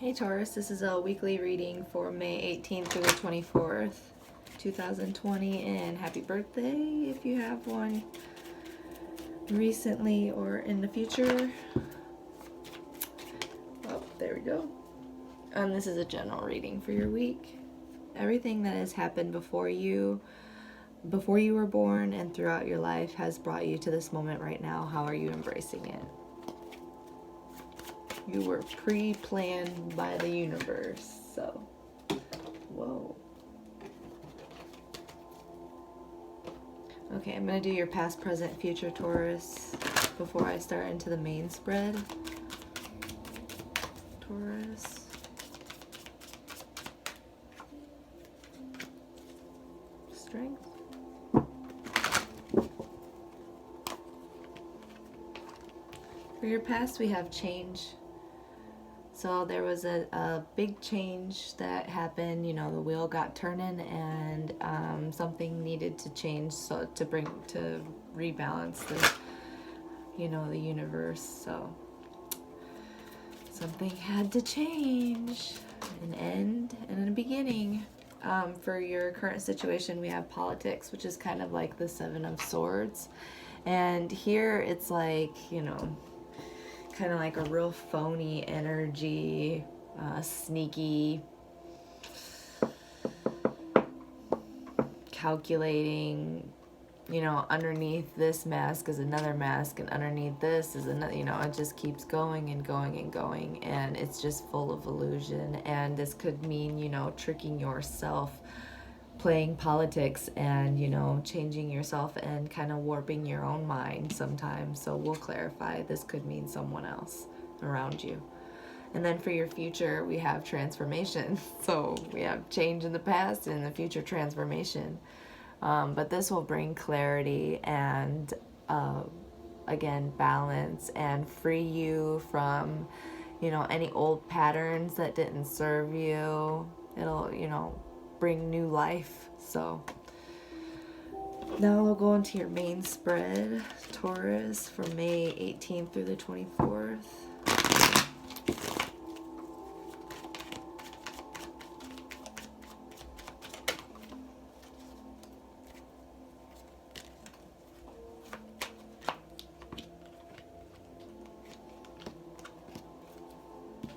Hey Taurus, this is a weekly reading for May 18th through the 24th, 2020, and happy birthday if you have one recently or in the future. Oh, there we go. This is a general reading for your week. Everything that has happened before you were born and throughout your life has brought you to this moment right now. How are you embracing it? You were pre-planned by the universe, so, whoa. Okay, I'm going to do your past, present, future, Taurus, before I start into the main spread. Taurus. Strength. For your past, we have change. So there was a big change that happened, you know, the wheel got turning and something needed to change, so to rebalance the, you know, the universe. So something had to change, an end and a beginning. For your current situation, we have politics, which is kind of like the Seven of Swords. And here it's like, you know, kind of like a real phony energy, sneaky, calculating, you know, underneath this mask is another mask, and underneath this is another, you know, it just keeps going and going and going, and it's just full of illusion. And this could mean, you know, tricking yourself, playing politics, and, you know, changing yourself and kind of warping your own mind sometimes. So we'll clarify, this could mean someone else around you. And then for your future, we have transformation. So we have change in the past and in the future, transformation. But this will bring clarity and, again, balance, and free you from, you know, any old patterns that didn't serve you. It'll, you know, bring new life. So now we'll go into your main spread, Taurus, for May 18th through the 24th.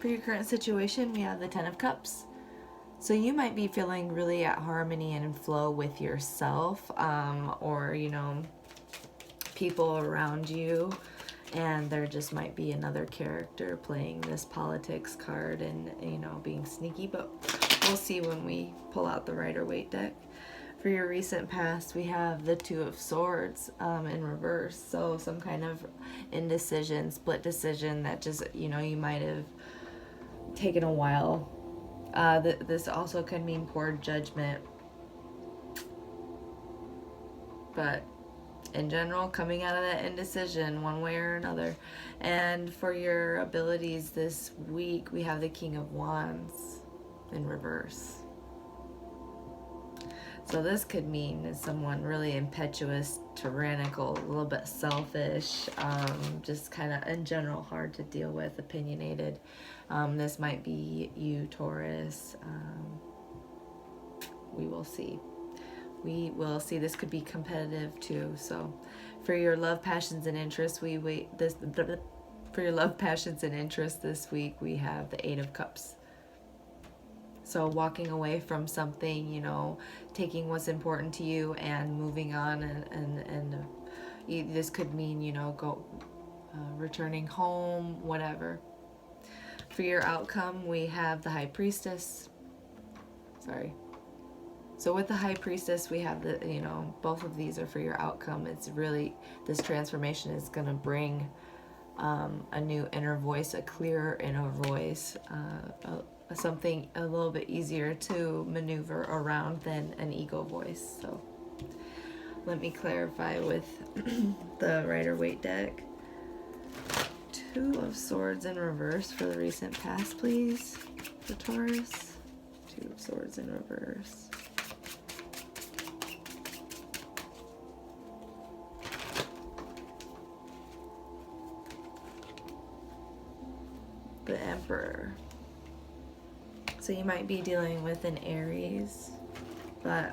For your current situation, we have the Ten of Cups. So you might be feeling really at harmony and in flow with yourself, or, you know, people around you, and there just might be another character playing this politics card and, you know, being sneaky, but we'll see when we pull out the Rider-Waite deck. For your recent past, we have the Two of Swords in reverse. So some kind of indecision, split decision that just, you know, you might have taken a while. This also could mean poor judgment, but in general, coming out of that indecision one way or another. And for your abilities this week, we have the King of Wands in reverse. So this could mean someone really impetuous, tyrannical, a little bit selfish, just kind of in general hard to deal with, opinionated. This might be you, Taurus. We will see. We will see. This could be competitive too. So for your love, passions, and interests, for your love, passions, and interests this week, we have the Eight of Cups. So walking away from something, you know, taking what's important to you and moving on, and this could mean, you know, returning home, whatever. For your outcome, we have the High Priestess. Sorry. So with the High Priestess, we have the, you know, both of these are for your outcome. It's really, this transformation is going to bring a new inner voice, a clearer inner voice, something a little bit easier to maneuver around than an ego voice. So let me clarify with the Rider-Waite deck. Two of Swords in reverse for the recent past, please, for Taurus. Two of Swords in reverse. The Emperor. So you might be dealing with an Aries, but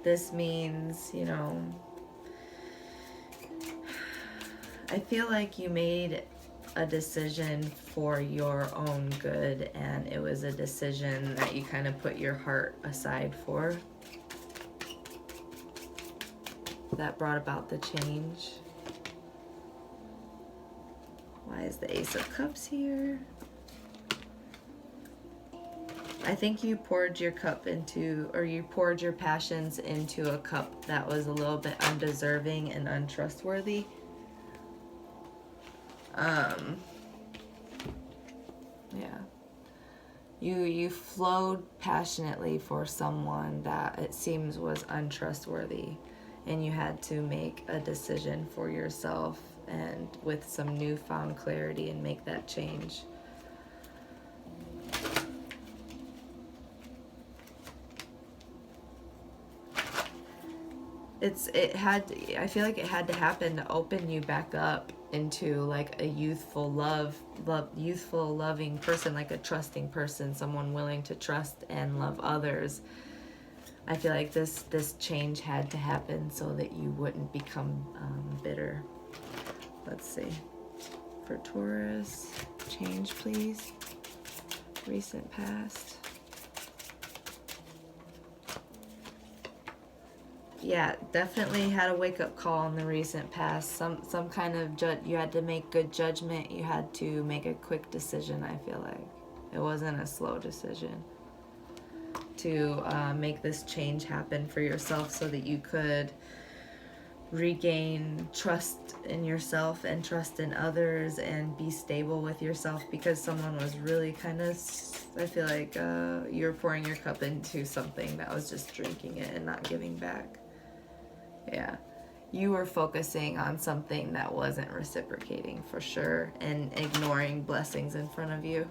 this means, you know, I feel like you made a decision for your own good, and it was a decision that you kind of put your heart aside for. That brought about the change. Why is the Ace of Cups here? I think you poured your cup into, or you poured your passions into a cup that was a little bit undeserving and untrustworthy. Yeah. You flowed passionately for someone that it seems was untrustworthy, and you had to make a decision for yourself and with some newfound clarity and make that change. I feel like it had to happen to open you back up into like a youthful youthful loving person, like a trusting person, someone willing to trust and love others. I feel like this change had to happen so that you wouldn't become bitter. Let's see. For Taurus, change please. Recent past. Yeah, definitely had a wake-up call in the recent past. Some kind of you had to make good judgment. You had to make a quick decision, I feel like. It wasn't a slow decision to make this change happen for yourself so that you could regain trust in yourself and trust in others and be stable with yourself, because someone was really kind of, I feel like you were pouring your cup into something that was just drinking it and not giving back. Yeah, you were focusing on something that wasn't reciprocating for sure and ignoring blessings in front of you.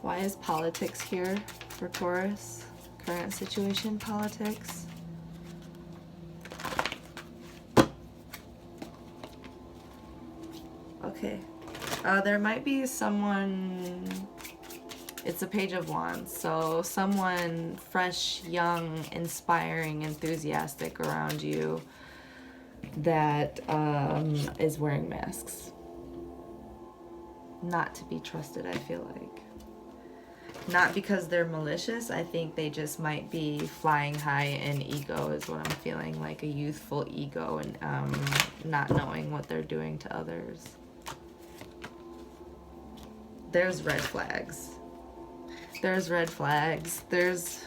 Why is politics here for Taurus? Current situation, politics. Okay. There might be someone, it's a Page of Wands, so someone fresh, young, inspiring, enthusiastic around you that is wearing masks. Not to be trusted, I feel like. Not because they're malicious, I think they just might be flying high in ego is what I'm feeling, like a youthful ego and not knowing what they're doing to others. There's red flags. There's red flags. There's,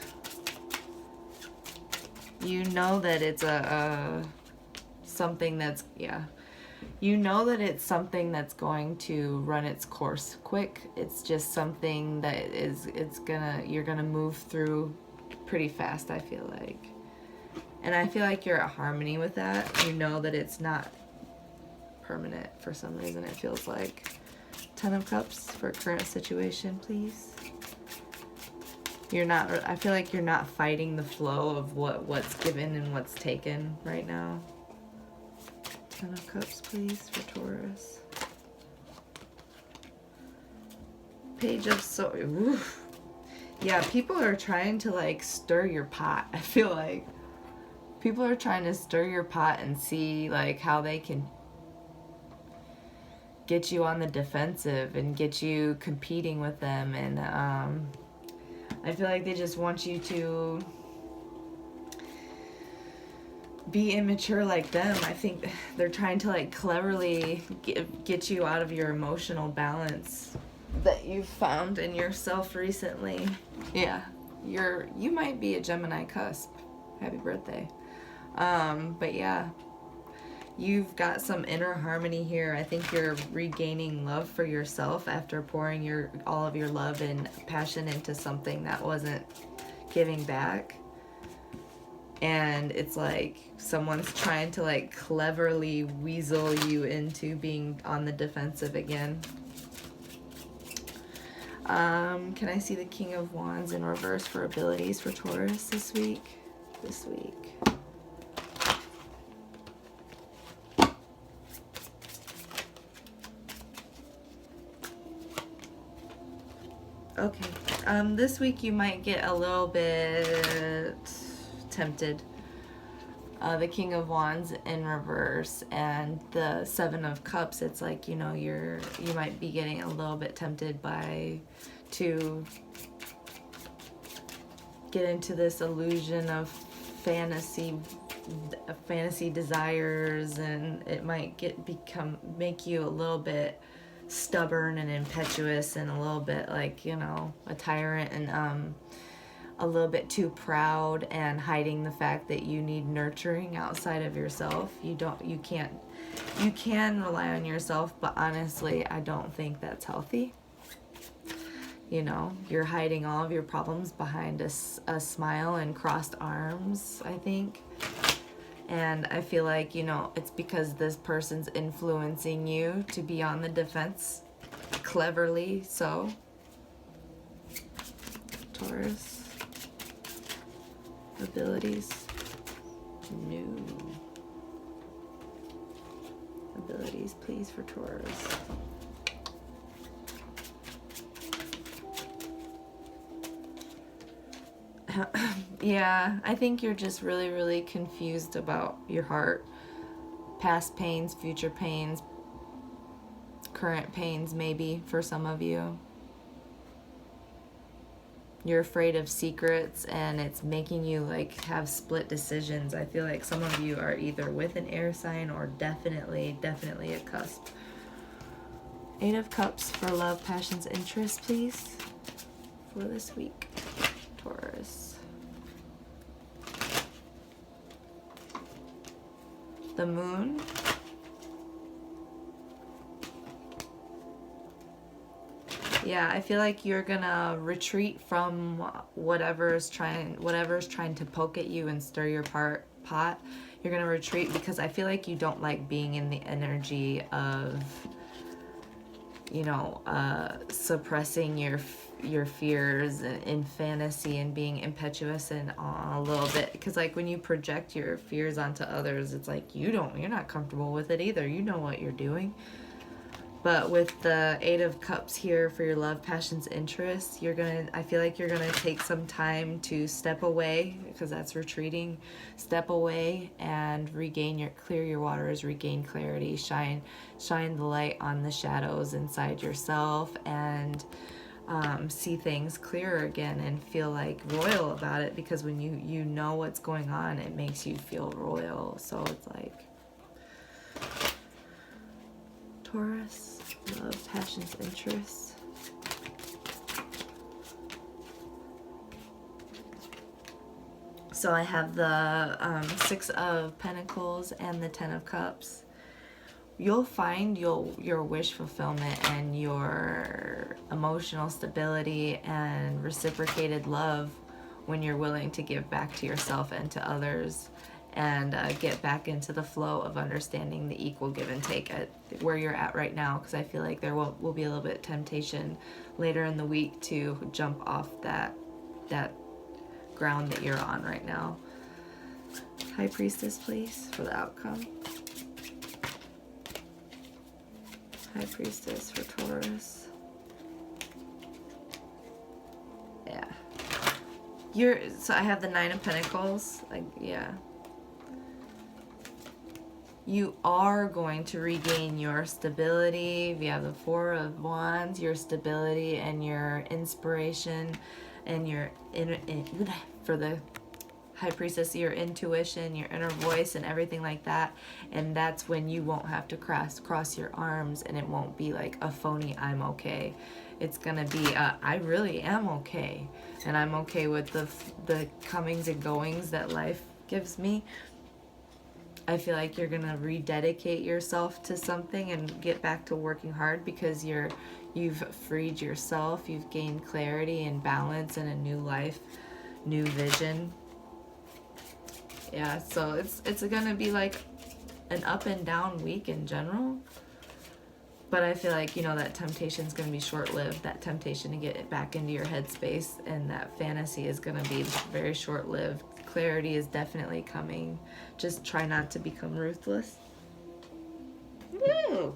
you know that it's something that's, yeah. You know that it's something that's going to run its course quick. It's just something that you're gonna move through pretty fast, I feel like. And I feel like you're at harmony with that. You know that it's not permanent for some reason, it feels like. 10 of Cups for current situation, please. You're not, I feel like you're not fighting the flow of what's given and what's taken right now. 10 of Cups, please, for Taurus. Page of Swords. Yeah, people are trying to like stir your pot. I feel like people are trying to stir your pot and see like how they can get you on the defensive and get you competing with them. And I feel like they just want you to be immature like them. I think they're trying to like cleverly get you out of your emotional balance that you've found in yourself recently. Yeah, you might be a Gemini cusp. Happy birthday. But yeah, you've got some inner harmony here. I think you're regaining love for yourself after pouring all of your love and passion into something that wasn't giving back. And it's like someone's trying to like cleverly weasel you into being on the defensive again. Can I see the King of Wands in reverse for abilities for Taurus this week? Okay. This week you might get a little bit tempted. The King of Wands in reverse and the Seven of Cups. It's like, you know, you might be getting a little bit tempted to get into this illusion of fantasy desires, and it might make you a little bit stubborn and impetuous and a little bit like, you know, a tyrant, and a little bit too proud and hiding the fact that you need nurturing outside of yourself. You can rely on yourself, but honestly, I don't think that's healthy. You know, you're hiding all of your problems behind a smile and crossed arms, I think. And I feel like, you know, it's because this person's influencing you to be on the defense, cleverly so. Taurus. Abilities. New. Abilities, please, for Taurus. Yeah, I think you're just really, really confused about your heart. Past pains, future pains, current pains, maybe, for some of you. You're afraid of secrets, and it's making you like have split decisions. I feel like some of you are either with an air sign or definitely a cusp. 8 of Cups for love, passions, interest, please, for this week, Taurus. The Moon. Yeah, I feel like you're gonna retreat from whatever's trying to poke at you and stir your pot. You're gonna retreat because I feel like you don't like being in the energy of, you know, suppressing your fears in fantasy and being impetuous and a little bit, because like when you project your fears onto others, it's like you're not comfortable with it either. You know what you're doing. But with the 8 of Cups here for your love, passions, interests, I feel like you're gonna take some time to step away, because that's retreating. Step away and clear your waters, regain clarity, shine the light on the shadows inside yourself, and see things clearer again and feel like royal about it, because when you know what's going on, it makes you feel royal. So it's like Taurus, love, passions, interests. So I have the 6 of Pentacles and the 10 of Cups. You'll find your wish fulfillment and your emotional stability and reciprocated love when you're willing to give back to yourself and to others, and get back into the flow of understanding the equal give and take at where you're at right now, because I feel like there will be a little bit of temptation later in the week to jump off that ground that you're on right now. High Priestess, please, for the outcome. High Priestess for Taurus. Yeah. So I have the 9 of Pentacles. Yeah. You are going to regain your stability. We have the 4 of Wands, your stability and your inspiration and your for the High Priestess, your intuition, your inner voice, and everything like that. And that's when you won't have to cross your arms, and it won't be like a phony I'm okay. It's gonna be I really am okay, and I'm okay with the comings and goings that life gives me. I feel like you're gonna rededicate yourself to something and get back to working hard, because you've freed yourself, you've gained clarity and balance and a new life, new vision. Yeah, so it's gonna be like an up and down week in general. But I feel like, you know, that temptation is going to be short-lived, that temptation to get it back into your headspace, and that fantasy is going to be very short-lived. Clarity is definitely coming. Just try not to become ruthless. Woo!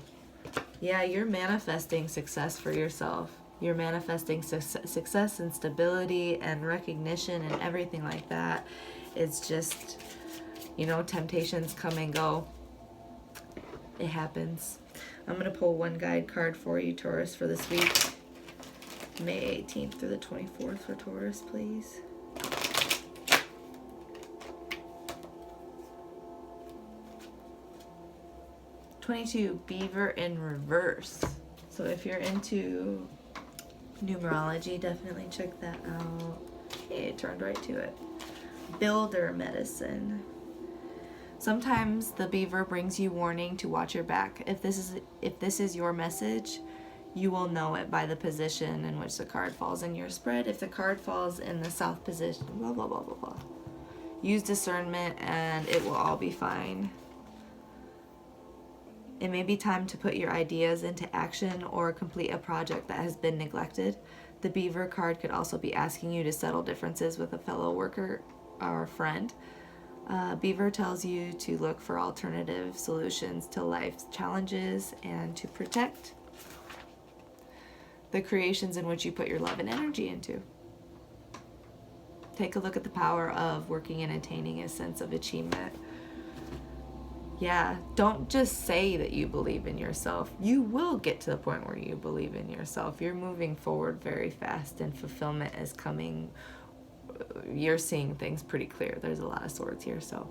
Yeah, you're manifesting success for yourself. You're manifesting success and stability and recognition and everything like that. It's just, you know, temptations come and go. It happens. I'm going to pull one guide card for you, Taurus, for this week. May 18th through the 24th for Taurus, please. #22, Beaver in reverse. So if you're into numerology, definitely check that out. Hey, it turned right to it. Builder medicine. Sometimes the beaver brings you warning to watch your back. If this is your message, you will know it by the position in which the card falls in your spread. If the card falls in the south position, blah, blah, blah, blah, blah. Use discernment and it will all be fine. It may be time to put your ideas into action or complete a project that has been neglected. The beaver card could also be asking you to settle differences with a fellow worker or friend. Beaver tells you to look for alternative solutions to life's challenges and to protect the creations in which you put your love and energy into. Take a look at the power of working and attaining a sense of achievement. Yeah, don't just say that you believe in yourself. You will get to the point where you believe in yourself. You're moving forward very fast and fulfillment is coming. You're seeing things pretty clear. There's a lot of swords here. So,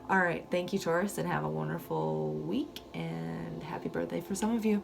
all right. Thank you, Taurus, and have a wonderful week and happy birthday for some of you.